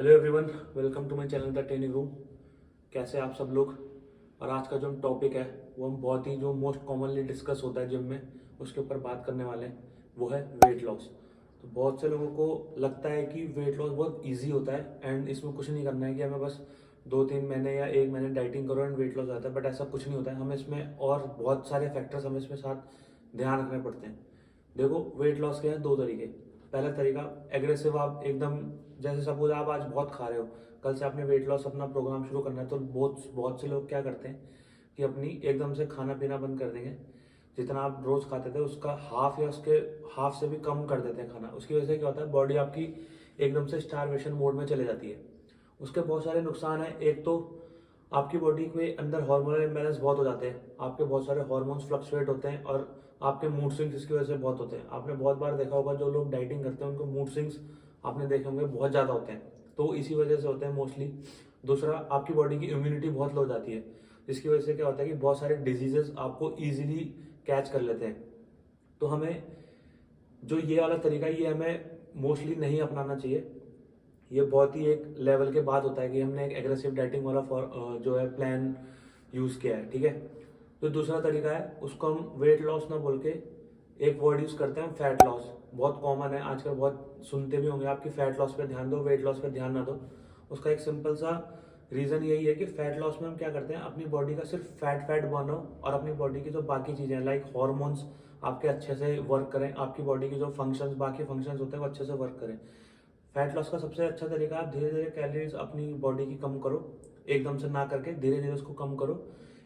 Hello everyone, welcome to my channel the training room. कैसे आप सब लोग। और आज का जो टॉपिक है वो हम बहुत ही जो मोस्ट कॉमनली डिस्कस होता है जिम में, उसके ऊपर बात करने वाले हैं। वो है वेट लॉस। तो बहुत से लोगों को लगता है कि वेट लॉस बहुत इजी होता है एंड इसमें कुछ नहीं करना है कि हमें बस 2-3 महीने या 1 महीने डाइटिंग करो एंड वेट लॉस आता है। बट ऐसा कुछ नहीं होता है। हमें इसमें और बहुत सारे फैक्टर्स हमें इसमें साथ ध्यान रखने पड़ते हैं। देखो, वेट लॉस के हैं दो तरीके। पहला तरीका एग्रेसिव, आप एकदम जैसे सपोज आप आज बहुत खा रहे हो, कल से आपने वेट लॉस अपना प्रोग्राम शुरू करना है, तो बहुत बहुत से लोग क्या करते हैं कि अपनी एकदम से खाना पीना बंद कर देंगे। जितना आप रोज खाते थे उसका हाफ या उसके हाफ से भी कम कर देते हैं खाना। उसकी वजह से क्या होता है, बॉडी आपकी एकदम से स्टारवेशन मोड में चले जाती है। उसके बहुत सारे नुकसान हैं। एक तो आपकी बॉडी के अंदर हार्मोनल इम्बैलेंस बहुत हो जाते हैं। आपके बहुत सारे हार्मोन्स फ्लक्चुएट होते हैं और आपके मूड स्विंग्स इसकी वजह से बहुत होते हैं। आपने बहुत बार देखा होगा, जो लोग डाइटिंग करते हैं उनको मूड स्विंग्स आपने देखे होंगे बहुत ज़्यादा होते हैं, तो इसी वजह से होते हैं मोस्टली। दूसरा, आपकी बॉडी की इम्यूनिटी बहुत लो हो जाती है, जिसकी वजह से क्या होता है कि बहुत सारे डिजीजेस आपको ईजिली कैच कर लेते हैं। तो हमें जो ये वाला तरीका है ये हमें मोस्टली नहीं अपनाना चाहिए। ये बहुत ही एक लेवल के बाद होता है कि हमने एक एग्रेसिव डाइटिंग वाला जो है प्लान यूज़ किया है, ठीक है। जो दूसरा तरीका है उसको हम वेट लॉस ना बोल के एक वर्ड यूज़ करते हैं, फैट लॉस। बहुत कॉमन है आजकल, बहुत सुनते भी होंगे आपकी फैट लॉस पे ध्यान दो, वेट लॉस पे ध्यान ना दो। उसका एक सिंपल सा रीज़न यही है कि फैट लॉस में हम क्या करते हैं, अपनी बॉडी का सिर्फ फैट बर्न हो और अपनी बॉडी की जो बाकी चीज़ें हैं लाइक हॉर्मोन्स आपके अच्छे से वर्क करें, आपकी बॉडी की जो फंक्शंस बाकी फंक्शंस होते हैं वो अच्छे से वर्क करें। फैट लॉस का सबसे अच्छा तरीका, आप धीरे धीरे कैलोरीज अपनी बॉडी की कम करो, एकदम से ना करके धीरे धीरे उसको कम करो।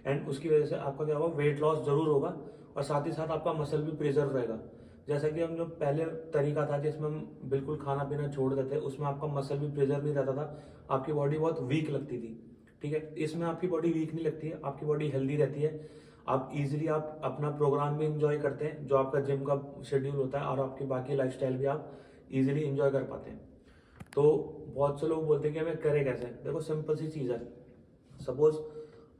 एंड उसकी वजह से आपका क्या होगा, वेट लॉस जरूर होगा और साथ ही साथ आपका मसल भी प्रिजर्व रहेगा। जैसा कि हम जो पहले तरीका था जिसमें हम बिल्कुल खाना पीना छोड़ देते, उसमें आपका मसल भी प्रिजर्व नहीं रहता था, आपकी बॉडी बहुत वीक लगती थी, ठीक है। इसमें आपकी बॉडी वीक नहीं लगती है, आपकी बॉडी हेल्दी रहती है। आप इजीली आप अपना प्रोग्राम भी इंजॉय करते हैं जो आपका जिम का शेड्यूल होता है, और आपकी बाकी लाइफस्टाइल भी आप इजीली इंजॉय कर पाते हैं। तो बहुत से लोग बोलते हैं कि हमें करें कैसे। देखो, सिंपल सी चीज़ है। सपोज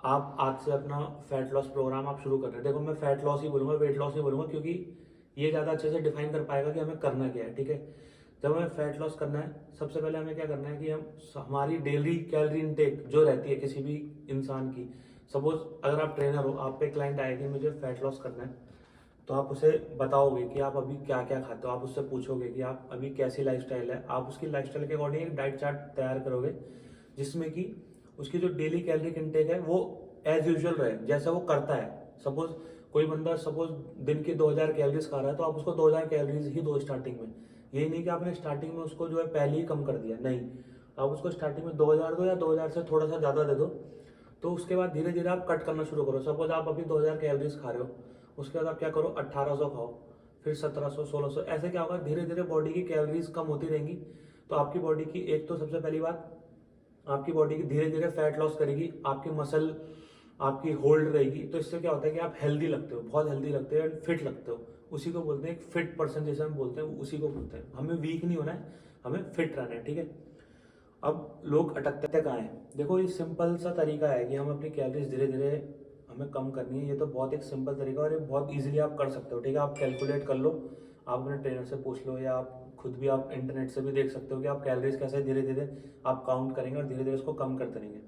आप आज से अपना फैट लॉस प्रोग्राम आप शुरू कर रहे हैं। देखो, मैं फैट लॉस ही बोलूंगा, वेट लॉस नहीं बोलूंगा, क्योंकि ये ज़्यादा अच्छे से डिफाइन कर पाएगा कि हमें करना क्या है, ठीक है। जब हमें फैट लॉस करना है, सबसे पहले हमें क्या करना है कि हम हमारी डेली कैलोरी इनटेक जो रहती है किसी भी इंसान की। सपोज अगर आप ट्रेनर हो, आप पे क्लाइंट आएगी मुझे फैट लॉस करना है, तो आप उसे बताओगे कि आप अभी क्या क्या खाते हो। आप उससे पूछोगे कि आप अभी कैसी लाइफस्टाइल है, आप उसकी लाइफस्टाइल के अकॉर्डिंग एक डाइट चार्ट तैयार करोगे, जिसमें कि उसकी जो डेली कैलोरी इनटेक है वो एज यूजुअल रहे जैसा वो करता है। सपोज कोई बंदा सपोज दिन की 2000 कैलोरीज खा रहा है, तो आप उसको 2000 कैलोरीज ही दो स्टार्टिंग में। यही नहीं कि आपने स्टार्टिंग में उसको जो है पहले ही कम कर दिया, नहीं। आप उसको स्टार्टिंग में 2000 दो या 2000 से थोड़ा सा ज़्यादा दे दो। तो उसके बाद धीरे धीरे आप कट करना शुरू करो। सपोज आप अभी 2000 कैलोरीज खा रहे हो, उसके बाद आप क्या करो, 1800 खाओ, फिर 1700, 1600। ऐसे क्या होगा, धीरे धीरे बॉडी की कैलोरीज कम होती रहेंगी। तो आपकी बॉडी की एक तो सबसे पहली बात, आपकी बॉडी की धीरे धीरे फैट लॉस करेगी, आपकी मसल आपकी होल्ड रहेगी। तो इससे क्या होता है कि आप हेल्दी लगते हो, बहुत हेल्दी लगते हो एंड फिट लगते हो। उसी को बोलते हैं एक फिट पर्सन, जैसे हम बोलते हैं उसी को बोलते हैं। हमें वीक नहीं होना है, हमें फिट रहना है, ठीक है। अब लोग अटकते कहाँ हैं। देखो, ये सिंपल सा तरीका है कि हम अपनी कैलोरीज धीरे धीरे हमें कम करनी है। ये तो बहुत एक सिंपल तरीका और ये बहुत इजीली आप कर सकते हो, ठीक है। आप कैलकुलेट कर लो, आप अपने ट्रेनर से पूछ लो, या आप खुद भी आप इंटरनेट से भी देख सकते हो कि आप कैलोरीज कैसे धीरे धीरे आप काउंट करेंगे और धीरे धीरे उसको कम करते रहेंगे।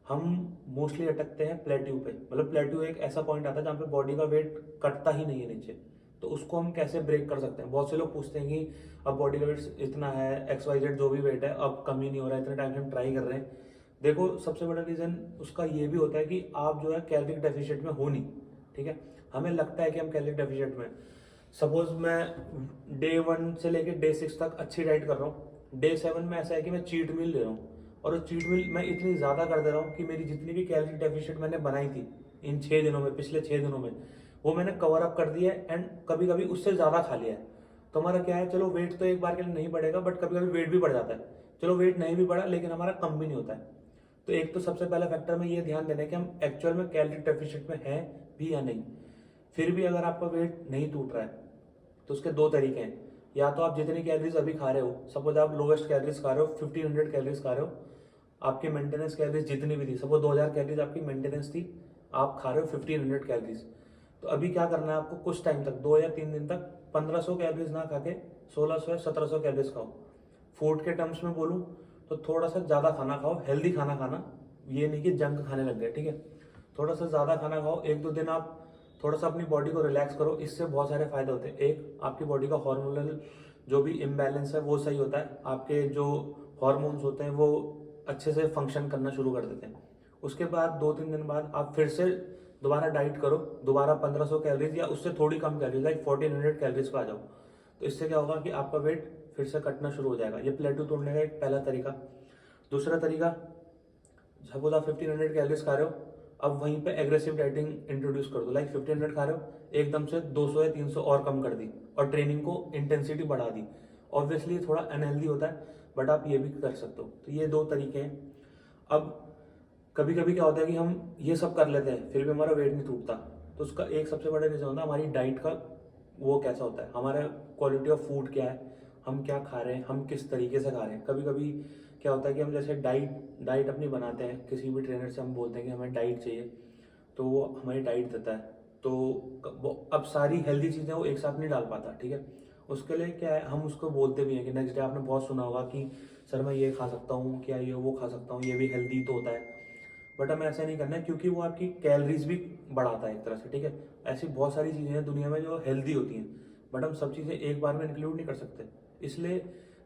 हम मोस्टली अटकते हैं प्लेट्यू पे। मतलब प्लेट्यू एक ऐसा पॉइंट आता है जहाँ पे बॉडी का वेट कटता ही नहीं है नीचे। तो उसको हम कैसे ब्रेक कर सकते हैं। बहुत से लोग पूछते हैं कि अब बॉडी का वेट इतना है, XYZ जो भी वेट है, अब कम ही नहीं हो रहा है, इतने टाइम से हम ट्राई कर रहे हैं। देखो, सबसे बड़ा रीज़न उसका ये भी होता है कि आप जो है कैलोरी डेफिशिएट में हो नहीं, ठीक है। हमें लगता है कि हम कैलोरी डेफिशिएट में। सपोज मैं डे 1 से लेकर डे 6 तक अच्छी डाइट कर रहा हूँ, डे 7 में ऐसा है कि मैं चीट मील ले रहा हूँ, और उस चीट मील मैं इतनी ज़्यादा कर दे रहा हूँ कि मेरी जितनी भी कैलोरी डेफिशिएट मैंने बनाई थी इन 6 दिनों में, पिछले 6 दिनों में, वो मैंने कवर अप कर दिया है एंड कभी कभी उससे ज़्यादा खा लिया है। तो हमारा क्या है, चलो वेट तो एक बार के लिए नहीं बढ़ेगा, बट कभी कभी वेट भी बढ़ जाता है। चलो वेट नहीं भी बढ़ा लेकिन हमारा कम भी नहीं होता है। तो एक तो सबसे पहला फैक्टर में ये ध्यान देना है कि हम एक्चुअल में कैलोरी डेफिशिएट में हैं भी या नहीं। फिर भी अगर आपका वेट नहीं टूट रहा है तो उसके दो तरीके हैं। या तो आप जितनी कैलोरीज अभी खा रहे हो, सपोज आप लोवेस्ट कैलोरीज खा रहे हो, 1500 कैलोरीज खा रहे हो, आपकी मेंटेनेंस कैलोरीज जितनी भी थी, सपोज 2000 कैलोरीज आपकी मेंटेनेंस थी, आप खा रहे हो 1500 कैलोरीज। तो अभी क्या करना है आपको, कुछ टाइम तक 2 या 3 दिन तक 1500 कैलोरीज ना खा के 1600 या 1700 कैलोरीज खाओ। फूड के टर्म्स में बोलूँ तो थोड़ा सा ज़्यादा खाना खाओ, हेल्दी खाना खाना, ये नहीं कि जंक खाने लग गए, ठीक है। थोड़ा सा ज़्यादा खाना खाओ, 1-2 दिन आप थोड़ा सा अपनी बॉडी को रिलैक्स करो, इससे बहुत सारे फायदे होते हैं। एक, आपकी बॉडी का हार्मोनल जो भी इम्बैलेंस है वो सही होता है, आपके जो हॉर्मोन्स होते हैं वो अच्छे से फंक्शन करना शुरू कर देते हैं। उसके बाद 2-3 दिन बाद आप फिर से दोबारा डाइट करो, दोबारा 1500 कैलोरीज या उससे थोड़ी कम कैलोरीज, लाइक 1400 कैलोरीज पे आ जाओ। तो इससे क्या होगा कि आपका वेट फिर से कटना शुरू हो जाएगा। ये प्लेटू तोड़ने का एक पहला तरीका। दूसरा तरीका, सपोज आप 1500 कैलोरीज खा रहे हो, अब वहीं पे एग्रेसिव डाइटिंग इंट्रोड्यूस कर दो, लाइक 1500 खा रहे हो, एकदम से 200 या 300 और कम कर दी और ट्रेनिंग को इंटेंसिटी बढ़ा दी। ऑब्वियसली थोड़ा अनहेल्दी होता है, बट आप ये भी कर सकते हो। तो ये 2 तरीके हैं। अब कभी कभी क्या होता है कि हम ये सब कर लेते हैं फिर भी हमारा वेट नहीं टूटता, तो उसका एक सबसे बड़ा रीजन होता है हमारी डाइट का वो कैसा होता है, हमारा क्वालिटी ऑफ फूड क्या है, हम क्या खा रहे हैं, हम किस तरीके से खा रहे हैं। कभी कभी क्या होता है कि हम जैसे डाइट अपनी बनाते हैं, किसी भी ट्रेनर से हम बोलते हैं कि हमें डाइट चाहिए, तो वो हमारी डाइट देता है, तो वो अब सारी हेल्दी चीज़ें वो एक साथ नहीं डाल पाता, ठीक है। उसके लिए क्या है, हम उसको बोलते भी हैं कि नेक्स्ट डे आपने बहुत सुना होगा कि सर मैं ये खा सकता हूँ, क्या ये वो खा सकता हूँ, ये भी हेल्दी तो होता है, बट हमें ऐसा नहीं करना है क्योंकि वो आपकी कैलोरीज भी बढ़ाता है एक तरह से, ठीक है। ऐसी बहुत सारी चीज़ें हैं दुनिया में जो हेल्दी होती हैं, बट हम सब चीज़ें एक बार में इंक्लूड नहीं कर सकते। इसलिए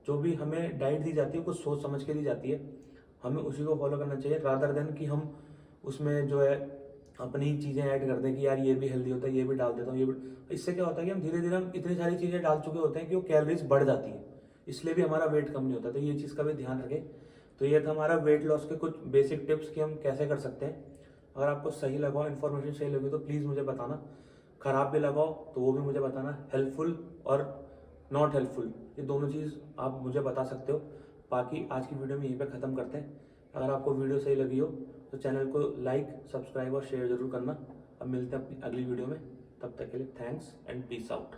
जो भी हमें डाइट दी जाती है कुछ सोच समझ के दी जाती है, हमें उसी को फॉलो करना चाहिए, रादर देन कि हम उसमें जो है अपनी चीज़ें ऐड कर दें कि यार ये भी हेल्दी होता है, ये भी डाल देता हूँ, ये भी। इससे क्या होता है कि हम धीरे धीरे हम इतनी सारी चीज़ें डाल चुके होते हैं कि वो कैलोरीज बढ़ जाती है, इसलिए भी हमारा वेट कम नहीं होता। तो ये चीज़ का भी ध्यान रखें। तो ये था हमारा वेट लॉस के कुछ बेसिक टिप्स कि हम कैसे कर सकते हैं। अगर आपको सही लगा, इन्फॉर्मेशन सही लगी तो प्लीज़ मुझे बताना, खराब भी लगाओ तो वो भी मुझे बताना, हेल्पफुल और नॉट हेल्पफुल ये दोनों चीज़ आप मुझे बता सकते हो। बाकी आज की वीडियो में यहीं पे ख़त्म करते हैं। अगर आपको वीडियो सही लगी हो तो चैनल को लाइक, सब्सक्राइब और शेयर जरूर करना। अब मिलते हैं अपनी अगली वीडियो में, तब तक के लिए थैंक्स एंड पीस आउट।